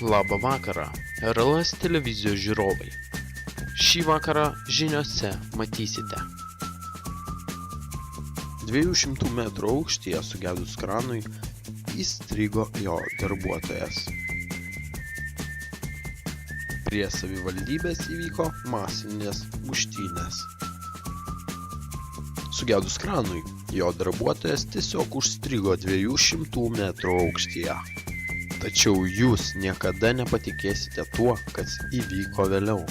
Labą vakarą, RLS televizijos žiūrovai. Šį vakarą žiniose matysite. 200 metrų aukštyje sugedus kranui įstrigo jo darbuotojas. Prie savivaldybės įvyko masinės muštynės. Sugedus kranui, jo darbuotojas tiesiog užstrigo 200 metrų aukštyje. Tačiau jūs niekada nepatikėsite tuo, kas įvyko vėliau.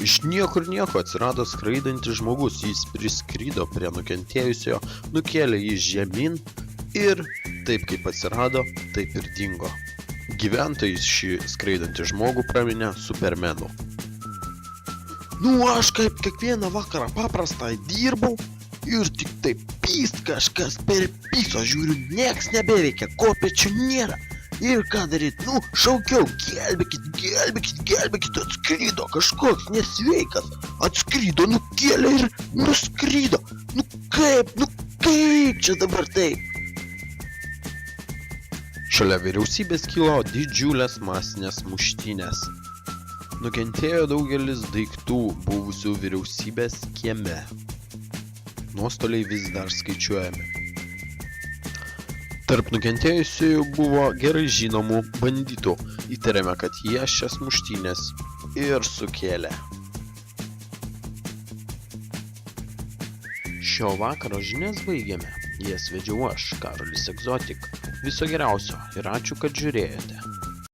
Iš niekur nieko atsirado skraidantis žmogus, jis priskrido prie nukentėjusiojo, nukėlė jį žemyn ir taip kaip atsirado, taip ir dingo. Gyventojai šį skraidantį žmogų praminė Supermenu. Aš kaip kiekvieną vakarą paprastai dirbau ir tik taip pyst kažkas per piso, žiūriu, nieks nebeveikia, kopėčių nėra. Ir ką daryt? Šaukiau, gelbėkit, atskrido kažkoks nesveikas. Atskrido, nukėlė ir nuskrido. Kaip čia dabar taip? Šalia vyriausybės kilo didžiulės masinės muštynės. Nukentėjo daugelis daiktų buvusių vyriausybės kieme. Nuostoliai vis dar skaičiuojami. Tarp nukentėjusiųjų buvo gerai žinomų banditų, įtariame, kad jie šias muštynės ir sukėlė. Šio vakaro žinias baigėme. Jas vedžiau aš, Karolis Egzotik. Viso geriausio ir ačiū, kad žiūrėjote.